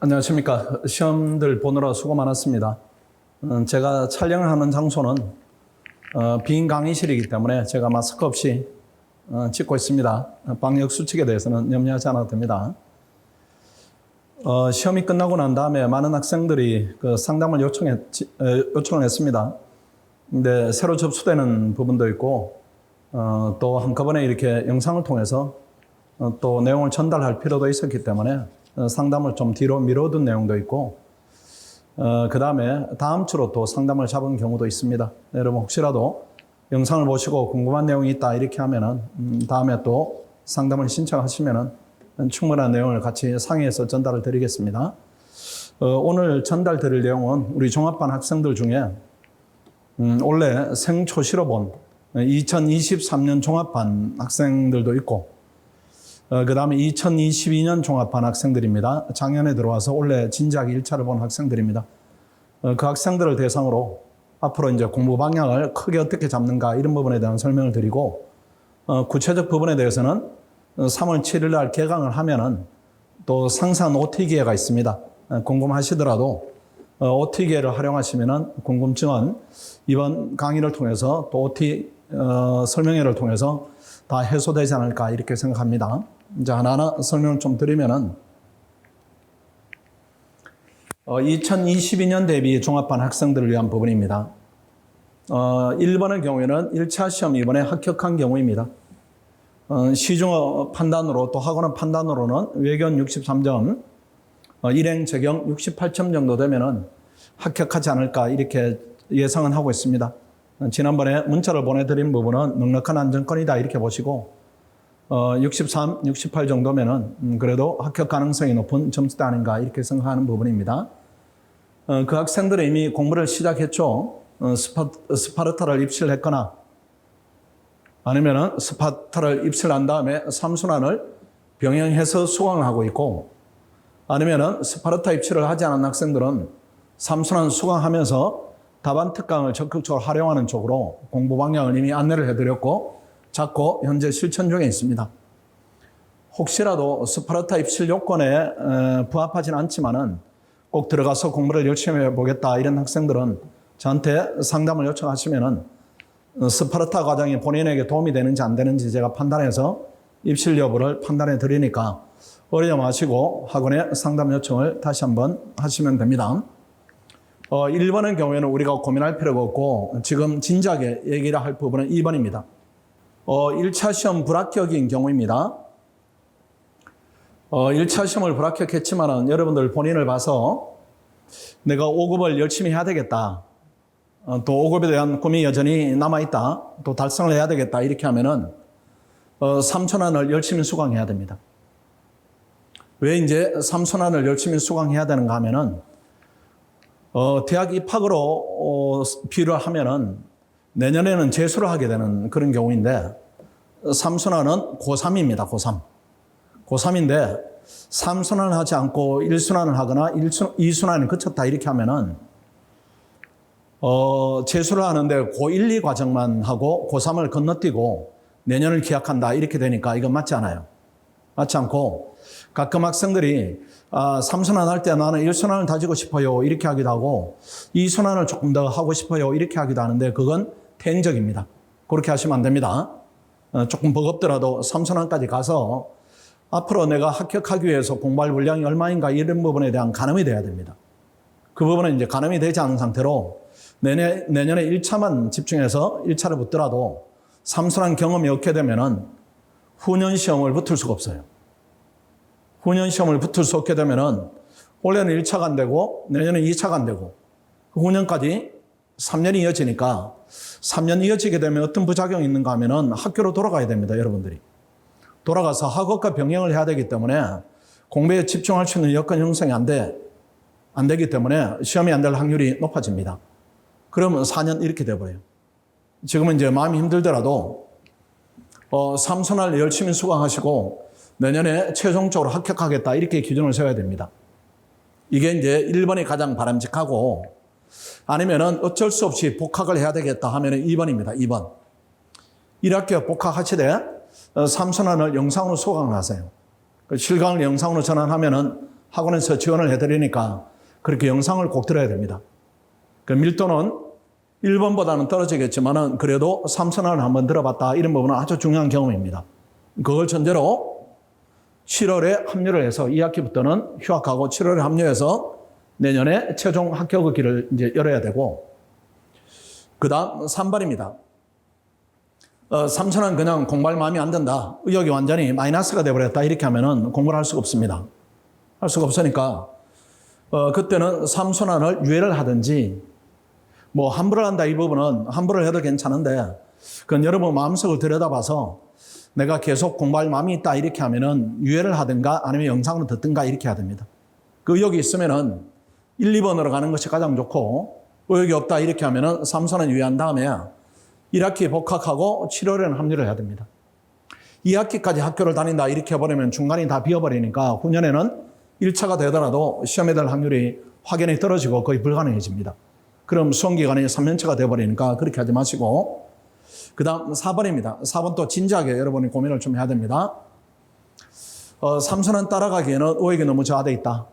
안녕하십니까. 시험들 보느라 수고 많았습니다. 제가 촬영을 하는 장소는 빈 강의실이기 때문에 제가 마스크 없이 찍고 있습니다. 방역 수칙에 대해서는 염려하지 않아도 됩니다. 시험이 끝나고 난 다음에 많은 학생들이 그 상담을 요청을 했습니다. 근데 새로 접수되는 부분도 있고 또 한꺼번에 이렇게 영상을 통해서 또 내용을 전달할 필요도 있었기 때문에 상담을 좀 뒤로 미뤄둔 내용도 있고 그 다음에 다음 주로 또 상담을 잡은 경우도 있습니다. 여러분 혹시라도 영상을 보시고 궁금한 내용이 있다 이렇게 하면은 다음에 또 상담을 신청하시면은 충분한 내용을 같이 상의해서 전달을 드리겠습니다. 오늘 전달 드릴 내용은 우리 종합반 학생들 중에 원래 생초시로 본 2023년 종합반 학생들도 있고 그 다음에 2022년 종합반 학생들입니다. 작년에 들어와서 올해 진지하게 1차를 본 학생들입니다. 그 학생들을 대상으로 앞으로 이제 공부 방향을 크게 어떻게 잡는가 이런 부분에 대한 설명을 드리고 구체적 부분에 대해서는 3월 7일 날 개강을 하면은 또 상세한 OT 기회가 있습니다. 궁금하시더라도 OT 기회를 활용하시면은 궁금증은 이번 강의를 통해서 또 OT 설명회를 통해서 다 해소되지 않을까 이렇게 생각합니다. 이제 하나하나 설명을 좀 드리면은 2022년 대비 종합반 학생들을 위한 부분입니다. 1번의 경우에는 1차 시험 이번에 합격한 경우입니다. 시중어 판단으로 또 학원어 판단으로는 외견 63점, 일행 재경 68점 정도 되면은 합격하지 않을까 이렇게 예상은 하고 있습니다. 지난번에 문자를 보내드린 부분은 넉넉한 안정권이다 이렇게 보시고 63, 68 정도면은 그래도 합격 가능성이 높은 점수대 아닌가 이렇게 생각하는 부분입니다. 그 학생들은 이미 공부를 시작했죠. 스파르타를 입시를 했거나 아니면은 스파르타를 입시를 한 다음에 삼순환을 병행해서 수강을 하고 있고 아니면은 스파르타 입시를 하지 않은 학생들은 삼순환 수강하면서 답안 특강을 적극적으로 활용하는 쪽으로 공부 방향을 이미 안내를 해드렸고 잡고 현재 실천 중에 있습니다. 혹시라도 스파르타 입시 요건에 부합하지는 않지만은 꼭 들어가서 공부를 열심히 해보겠다 이런 학생들은 저한테 상담을 요청하시면은 스파르타 과정이 본인에게 도움이 되는지 안 되는지 제가 판단해서 입시 여부를 판단해 드리니까 어려워 마시고 학원에 상담 요청을 다시 한번 하시면 됩니다. 1번의 경우에는 우리가 고민할 필요가 없고 지금 진지하게 얘기를 할 부분은 2번입니다. 1차 시험 불합격인 경우입니다. 1차 시험을 불합격했지만은 여러분들 본인을 봐서 내가 5급을 열심히 해야 되겠다. 또 5급에 대한 꿈이 여전히 남아있다. 또 달성을 해야 되겠다. 이렇게 하면은 3천안을 열심히 수강해야 됩니다. 왜 이제 3천안을 열심히 수강해야 되는가 하면은 대학 입학으로 비유를 하면은 내년에는 재수를 하게 되는 그런 경우인데 3순환은 고3입니다. 고3. 고3인데 3순환을 하지 않고 1순환을 하거나 2순환을 거쳤다 이렇게 하면은 재수를 하는데 고1, 2 과정만 하고 고3을 건너뛰고 내년을 기약한다 이렇게 되니까 이건 맞지 않아요. 맞지 않고 가끔 학생들이 3순환 할 때 나는 1순환을 다지고 싶어요 이렇게 하기도 하고 2순환을 조금 더 하고 싶어요 이렇게 하기도 하는데 그건 태행적입니다. 그렇게 하시면 안 됩니다. 조금 버겁더라도 3순환까지 가서 앞으로 내가 합격하기 위해서 공부할 분량이 얼마인가 이런 부분에 대한 가늠이 돼야 됩니다. 그 부분은 이제 가늠이 되지 않은 상태로 내년에 1차만 집중해서 1차를 붙더라도 3순환 경험이 없게 되면은 후년 시험을 붙을 수가 없어요. 후년 시험을 붙을 수 없게 되면은 올해는 1차가 안 되고 내년에 2차가 안 되고 후년까지 3년이 이어지니까 3년 이어지게 되면 어떤 부작용이 있는가 하면은 학교로 돌아가야 됩니다. 여러분들이. 돌아가서 학업과 병행을 해야 되기 때문에 공부에 집중할 수 있는 여건 형성이 안 되기 때문에 시험이 안 될 확률이 높아집니다. 그러면 4년 이렇게 돼버려요. 지금은 이제 마음이 힘들더라도 3순환을 열심히 수강하시고 내년에 최종적으로 합격하겠다 이렇게 기준을 세워야 됩니다. 이게 이제 1번이 가장 바람직하고 아니면은 어쩔 수 없이 복학을 해야 되겠다 하면은 2번입니다. 2번. 1학기 복학하시되 3순환을 영상으로 수강을 하세요. 실강을 영상으로 전환하면은 학원에서 지원을 해드리니까 그렇게 영상을 꼭 들어야 됩니다. 그 밀도는 1번보다는 떨어지겠지만은 그래도 3,000원을 한번 들어봤다. 이런 부분은 아주 중요한 경험입니다. 그걸 전제로 7월에 합류를 해서 2학기부터는 휴학하고 7월에 합류해서 내년에 최종 합격의 길을 이제 열어야 되고, 그 다음 3번입니다. 3,000원 그냥 공부할 마음이 안 든다. 의욕이 완전히 마이너스가 돼버렸다. 이렇게 하면은 공부를 할 수가 없습니다. 할 수가 없으니까, 그때는 3,000원을 유예를 하든지, 뭐 환불을 한다 이 부분은 환불을 해도 괜찮은데, 그건 여러분 마음속을 들여다봐서 내가 계속 공부할 마음이 있다 이렇게 하면은 유예를 하든가 아니면 영상으로 듣든가 이렇게 해야 됩니다. 그 의욕이 있으면은 1, 2번으로 가는 것이 가장 좋고, 의욕이 없다 이렇게 하면은 3,000원 유예한 다음에 1학기 복학하고 7월에는 합류를 해야 됩니다. 2학기까지 학교를 다닌다 이렇게 해버리면 중간이 다 비어버리니까 후년에는 1차가 되더라도 시험에 될 확률이 확연히 떨어지고 거의 불가능해집니다. 그럼 수험기간이 3년차가 되어버리니까 그렇게 하지 마시고, 그 다음 4번입니다. 4번 또 진지하게 여러분이 고민을 좀 해야 됩니다. 3,000원 따라가기에는 의욕이 너무 저하되어 있다.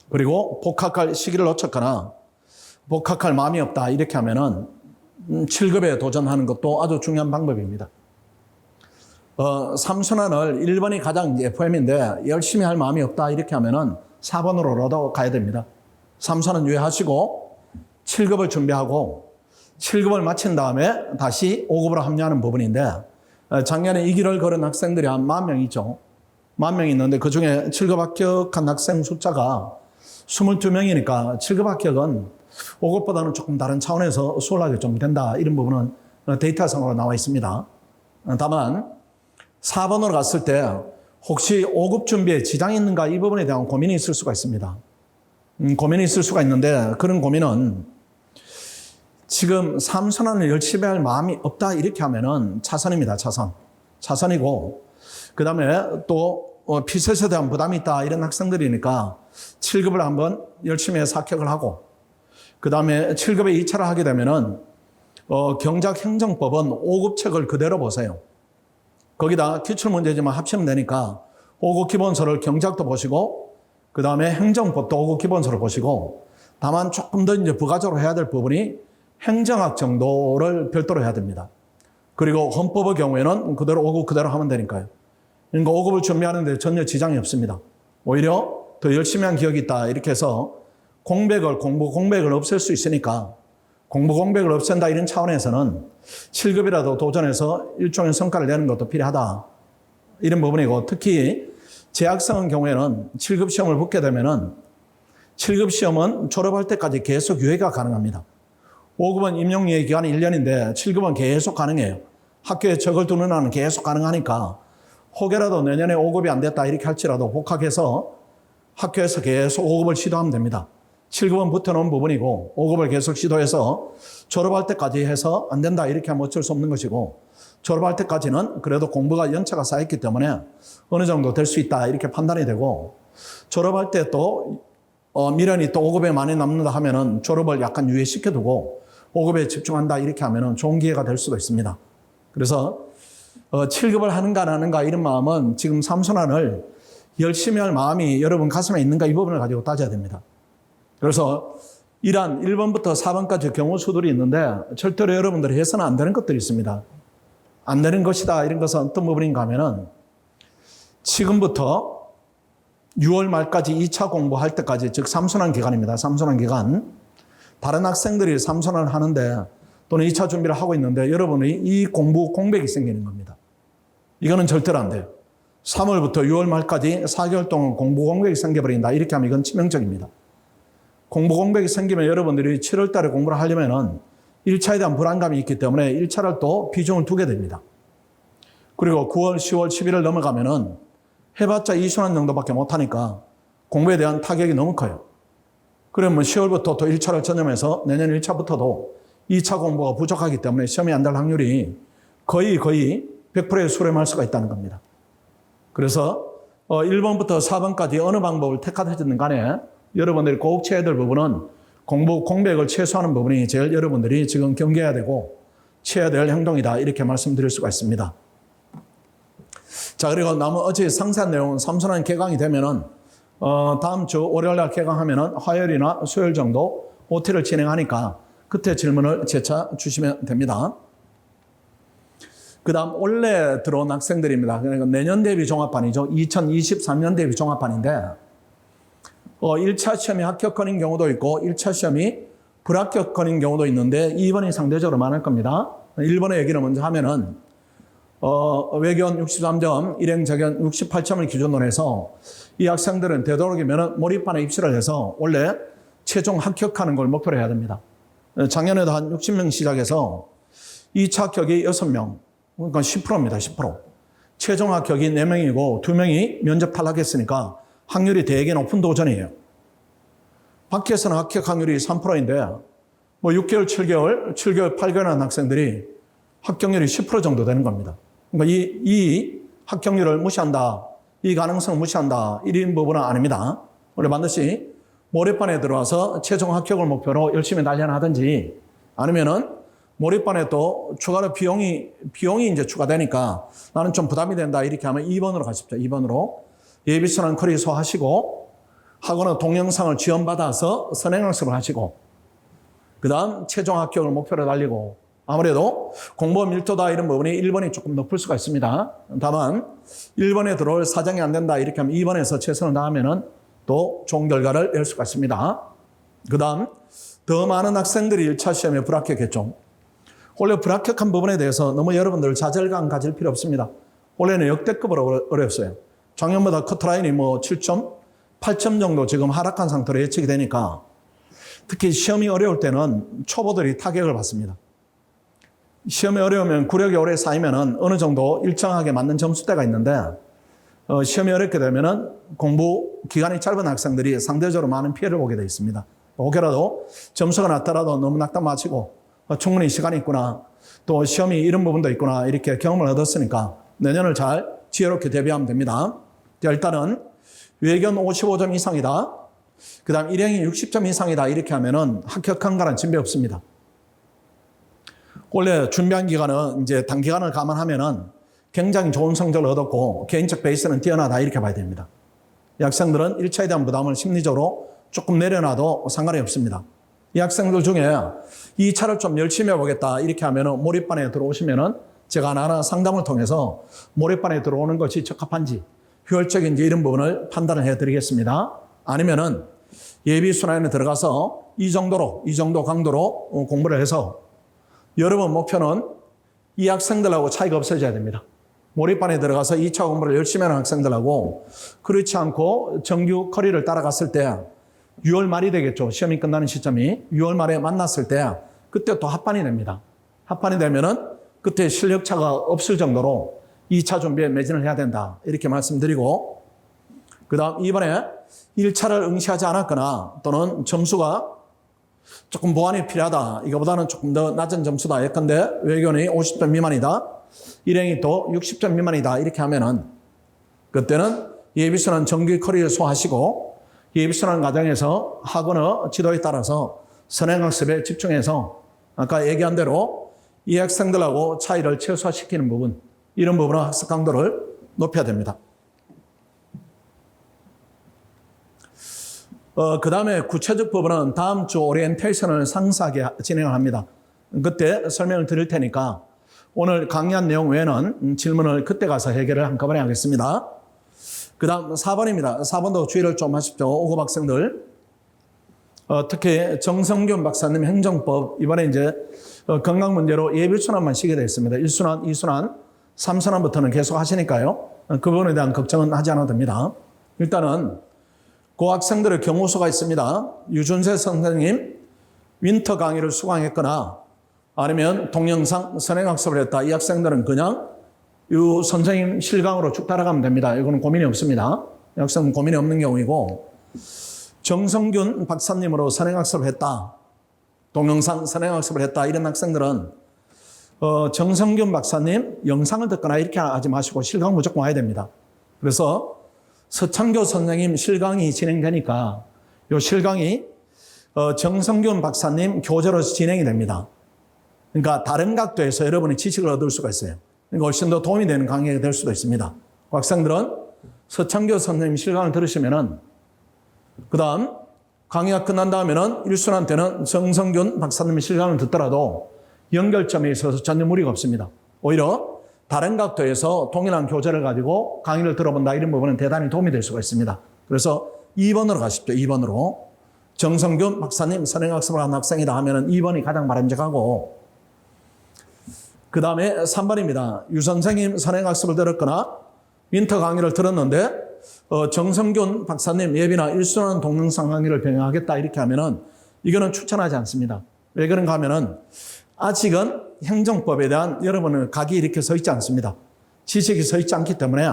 그리고 복학할 시기를 놓쳤거나 복학할 마음이 없다 이렇게 하면은 7급에 도전하는 것도 아주 중요한 방법입니다. 3,000원을 1번이 가장 FM인데 열심히 할 마음이 없다 이렇게 하면은 4번으로라도 가야 됩니다. 3,000원 유예하시고 7급을 준비하고 7급을 마친 다음에 다시 5급으로 합류하는 부분인데, 작년에 이 길을 걸은 학생들이 한 10,000명 있죠. 10,000명 있는데 그중에 7급 합격한 학생 숫자가 22명이니까 7급 합격은 5급보다는 조금 다른 차원에서 수월하게 좀 된다. 이런 부분은 데이터상으로 나와 있습니다. 다만 4번으로 갔을 때 혹시 5급 준비에 지장이 있는가 이 부분에 대한 고민이 있을 수가 있습니다. 고민이 있을 수가 있는데, 그런 고민은 지금 3,000원을 열심히 할 마음이 없다 이렇게 하면은 차선입니다. 차선이고, 그 다음에 또 피셋에 대한 부담이 있다 이런 학생들이니까 7급을 한번 열심히 해서 합격을 하고, 그 다음에 7급에 2차를 하게 되면은 경작행정법은 5급 책을 그대로 보세요. 거기다 기출문제지만 합치면 되니까 5급 기본서를 경작도 보시고, 그 다음에 행정법도 5급 기본서를 보시고, 다만 조금 더 이제 부가적으로 해야 될 부분이 행정학 정도를 별도로 해야 됩니다. 그리고 헌법의 경우에는 그대로 5급 그대로 하면 되니까요. 그러니까 5급을 준비하는데 전혀 지장이 없습니다. 오히려 더 열심히 한 기억이 있다 이렇게 해서 공부 공백을 없앨 수 있으니까 공부 공백을 없앤다 이런 차원에서는 7급이라도 도전해서 일종의 성과를 내는 것도 필요하다 이런 부분이고, 특히 재학생의 경우에는 7급 시험을 붙게 되면은 7급 시험은 졸업할 때까지 계속 유예가 가능합니다. 5급은 임용유예 기간이 1년인데 7급은 계속 가능해요. 학교에 적을 두는 한은 계속 가능하니까 혹여라도 내년에 5급이 안 됐다 이렇게 할지라도 복학해서 학교에서 계속 5급을 시도하면 됩니다. 7급은 붙어놓은 부분이고 5급을 계속 시도해서 졸업할 때까지 해서 안 된다 이렇게 하면 어쩔 수 없는 것이고, 졸업할 때까지는 그래도 공부가 연차가 쌓였기 때문에 어느 정도 될 수 있다 이렇게 판단이 되고, 졸업할 때 또 미련이 또 5급에 많이 남는다 하면은 졸업을 약간 유예시켜두고 5급에 집중한다 이렇게 하면은 좋은 기회가 될 수도 있습니다. 그래서 7급을 하는가 안 하는가 이런 마음은 지금 3,000원을 열심히 할 마음이 여러분 가슴에 있는가 이 부분을 가지고 따져야 됩니다. 그래서 이러한 1번부터 4번까지 경우 수들이 있는데 절대로 여러분들이 해서는 안 되는 것들이 있습니다. 안 되는 것이다 이런 것은 어떤 부분인가 하면은, 지금부터 6월 말까지 2차 공부할 때까지, 즉 3순환 기간입니다. 3순환 기간. 다른 학생들이 3순환을 하는데 또는 2차 준비를 하고 있는데 여러분이 이 공부 공백이 생기는 겁니다. 이거는 절대로 안 돼요. 3월부터 6월 말까지 4개월 동안 공부 공백이 생겨버린다 이렇게 하면 이건 치명적입니다. 공부 공백이 생기면 여러분들이 7월 달에 공부를 하려면은 1차에 대한 불안감이 있기 때문에 1차를 또 비중을 두게 됩니다. 그리고 9월, 10월, 11월 넘어가면은 해봤자 2순환 정도밖에 못하니까 공부에 대한 타격이 너무 커요. 그러면 10월부터 또 1차를 전념해서 내년 1차부터도 2차 공부가 부족하기 때문에 시험이 안 될 확률이 거의 100%에 수렴할 수가 있다는 겁니다. 그래서 1번부터 4번까지 어느 방법을 택하든지 간에 여러분들이 꼭 채워야 될 부분은 공부 공백을 최소화하는 부분이 제일 여러분들이 지금 경계해야 되고 취해야 될 행동이다 이렇게 말씀드릴 수가 있습니다. 자, 그리고 어제 상세한 내용은 3순환 개강이 되면은 다음 주 월요일 날 개강하면은 화요일이나 수요일 정도 OT를 진행하니까 그때 질문을 재차 주시면 됩니다. 그 다음 올해 들어온 학생들입니다. 그러니까 내년 대비 종합반이죠. 2023년 대비 종합반인데 1차 시험이 합격권인 경우도 있고 1차 시험이 불합격권인 경우도 있는데 2번이 상대적으로 많을 겁니다. 1번의 얘기를 먼저 하면은 외견 63점, 일행 자견 68점을 기준으로 해서 이 학생들은 되도록이면 몰입반에 입시를 해서 원래 최종 합격하는 걸 목표로 해야 됩니다. 작년에도 한 60명 시작해서 2차 합격이 6명, 그러니까 10%입니다. 10%. 최종 합격이 4명이고 2명이 면접 탈락했으니까 확률이 되게 높은 도전이에요. 밖에서는 합격 확률이 3%인데 6개월, 7개월, 8개월 한 학생들이 합격률이 10% 정도 되는 겁니다. 그러니까 이 합격률을 무시한다, 이 가능성을 무시한다, 이런 부분은 아닙니다. 원래 반드시 몰입반에 들어와서 최종 합격을 목표로 열심히 단련하든지 아니면은 몰입반에 또 추가로 비용이 이제 추가되니까 나는 좀 부담이 된다 이렇게 하면 2번으로 가십시오. 2번으로 예비순환 커리 소화하시고 하거나 동영상을 지원받아서 선행학습을 하시고 그 다음 최종 합격을 목표로 달리고 아무래도 공부 밀도다 이런 부분이 1번이 조금 높을 수가 있습니다. 다만 1번에 들어올 사정이 안 된다 이렇게 하면 2번에서 최선을 다하면은 또 좋은 결과를 낼 수가 있습니다. 그 다음 더 많은 학생들이 1차 시험에 불합격했죠. 원래 불합격한 부분에 대해서 너무 여러분들 좌절감 가질 필요 없습니다. 원래는 역대급으로 어려웠어요. 작년보다 커트라인이 7점, 8점 정도 지금 하락한 상태로 예측이 되니까 특히 시험이 어려울 때는 초보들이 타격을 받습니다. 시험이 어려우면 구력이 오래 쌓이면 어느 정도 일정하게 맞는 점수대가 있는데 시험이 어렵게 되면 공부 기간이 짧은 학생들이 상대적으로 많은 피해를 보게 되어 있습니다. 혹여라도 점수가 낮더라도 너무 낙담 마치고 충분히 시간이 있구나, 또 시험이 이런 부분도 있구나 이렇게 경험을 얻었으니까 내년을 잘 지혜롭게 대비하면 됩니다. 일단은 외견 55점 이상이다, 그 다음 일행이 60점 이상이다 이렇게 하면은 합격한 거란 진배 없습니다. 원래 준비한 기간은 이제 단기간을 감안하면은 굉장히 좋은 성적을 얻었고 개인적 베이스는 뛰어나다 이렇게 봐야 됩니다. 이 학생들은 1차에 대한 부담을 심리적으로 조금 내려놔도 상관이 없습니다. 이 학생들 중에 2차를 좀 열심히 해보겠다 이렇게 하면은 몰입반에 들어오시면은 제가 하나하나 상담을 통해서 몰입반에 들어오는 것이 적합한지 효율적인지 이런 부분을 판단을 해드리겠습니다. 아니면은 예비순환에 들어가서 이 정도 강도로 공부를 해서 여러분 목표는 이 학생들하고 차이가 없어져야 됩니다. 몰입반에 들어가서 2차 공부를 열심히 하는 학생들하고 그렇지 않고 정규 커리를 따라갔을 때 6월 말이 되겠죠. 시험이 끝나는 시점이 6월 말에 만났을 때 그때 또 합반이 됩니다. 합반이 되면은 그때 실력차가 없을 정도로 2차 준비에 매진을 해야 된다 이렇게 말씀드리고, 그 다음 이번에 1차를 응시하지 않았거나 또는 점수가 조금 보완이 필요하다, 이거보다는 조금 더 낮은 점수다, 예컨대 외견이 50점 미만이다, 일행이 또 60점 미만이다 이렇게 하면은 그때는 예비순환 정규 커리를 소화하시고 예비순환 과정에서 학원의 지도에 따라서 선행학습에 집중해서 아까 얘기한 대로 이 학생들하고 차이를 최소화시키는 부분, 이런 부분은 학습 강도를 높여야 됩니다. 그 다음에 구체적 부분은 다음 주 오리엔테이션을 상세하게 진행을 합니다. 그때 설명을 드릴 테니까 오늘 강의한 내용 외에는 질문을 그때 가서 해결을 한꺼번에 하겠습니다. 그 다음 4번입니다. 4번도 주의를 좀 하십시오. 5급 학생들. 특히 정성균 박사님 행정법, 이번에 이제 건강 문제로 예비순환만 쉬게 되어 있습니다. 1순환, 2순환, 3순환부터는 계속 하시니까요. 그 부분에 대한 걱정은 하지 않아도 됩니다. 일단은 그 학생들의 경우수가 있습니다. 유준세 선생님 윈터 강의를 수강했거나 아니면 동영상 선행학습을 했다. 이 학생들은 그냥 유 선생님 실강으로 쭉 따라가면 됩니다. 이거는 고민이 없습니다. 이 학생은 고민이 없는 경우이고, 정성균 박사님으로 선행학습을 했다, 동영상 선행학습을 했다, 이런 학생들은 정성균 박사님 영상을 듣거나 이렇게 하지 마시고 실강 무조건 와야 됩니다. 그래서 서창교 선생님 실강이 진행되니까 이 실강이 정성균 박사님 교재로 진행이 됩니다. 그러니까 다른 각도에서 여러분이 지식을 얻을 수가 있어요. 그러니까 훨씬 더 도움이 되는 강의가 될 수도 있습니다. 학생들은 서창교 선생님 실강을 들으시면은 그 다음 강의가 끝난 다음에는 1순환 때는 정성균 박사님의 실강을 듣더라도 연결점에 있어서 전혀 무리가 없습니다. 오히려 다른 각도에서 동일한 교재를 가지고 강의를 들어본다 이런 부분은 대단히 도움이 될 수가 있습니다. 그래서 2번으로 가십시오. 2번으로. 정성균 박사님 선행학습을 한 학생이다 하면은 2번이 가장 바람직하고, 그 다음에 3번입니다. 유 선생님 선행학습을 들었거나 윈터 강의를 들었는데 정성균 박사님 예비나 1순환 동영상 강의를 병행하겠다 이렇게 하면은 이거는 추천하지 않습니다. 왜 그런가 하면은 아직은 행정법에 대한 여러분의 각이 이렇게 서 있지 않습니다. 지식이 서 있지 않기 때문에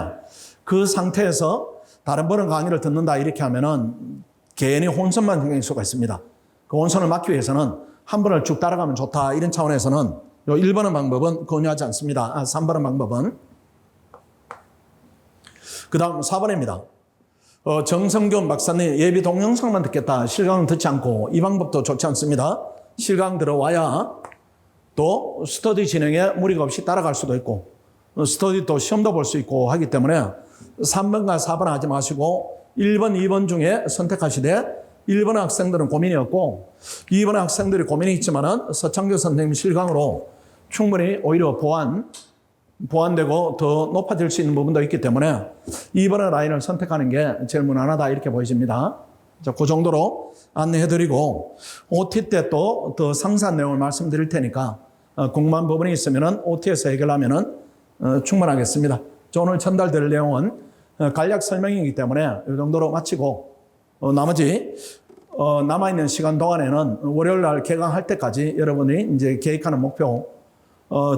그 상태에서 다른 분의 강의를 듣는다 이렇게 하면은 괜히 혼선만 생길 수가 있습니다. 그 혼선을 막기 위해서는 한 번을 쭉 따라가면 좋다 이런 차원에서는 요 1번의 방법은 권유하지 않습니다. 3번의 방법은. 그 다음 4번입니다. 정성균 박사님 예비 동영상만 듣겠다. 실강은 듣지 않고, 이 방법도 좋지 않습니다. 실강 들어와야 또 스터디 진행에 무리가 없이 따라갈 수도 있고 스터디 또 시험도 볼 수 있고 하기 때문에 3번과 4번 하지 마시고 1번, 2번 중에 선택하시되 1번의 학생들은 고민이 없고 2번의 학생들이 고민이 있지만은 서창규 선생님 실강으로 충분히 오히려 보완되고 더 높아질 수 있는 부분도 있기 때문에 2번의 라인을 선택하는 게 제일 무난하다 이렇게 보여집니다. 자, 그 정도로 안내해드리고 OT 때 또 더 상세한 내용을 말씀드릴 테니까 궁금한 부분이 있으면 OT에서 해결하면 충분하겠습니다. 오늘 전달될 내용은 간략 설명이기 때문에 이 정도로 마치고 나머지 남아있는 시간 동안에는 월요일 날 개강할 때까지 여러분이 이제 계획하는 목표,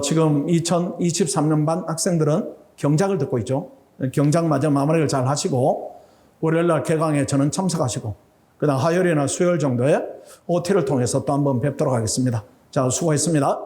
지금 2023년반 학생들은 경작을 듣고 있죠. 경작마저 마무리를 잘 하시고 월요일 날 개강에 저는 참석하시고 그다음 화요일이나 수요일 정도에 OT를 통해서 또 한번 뵙도록 하겠습니다. 자, 수고했습니다.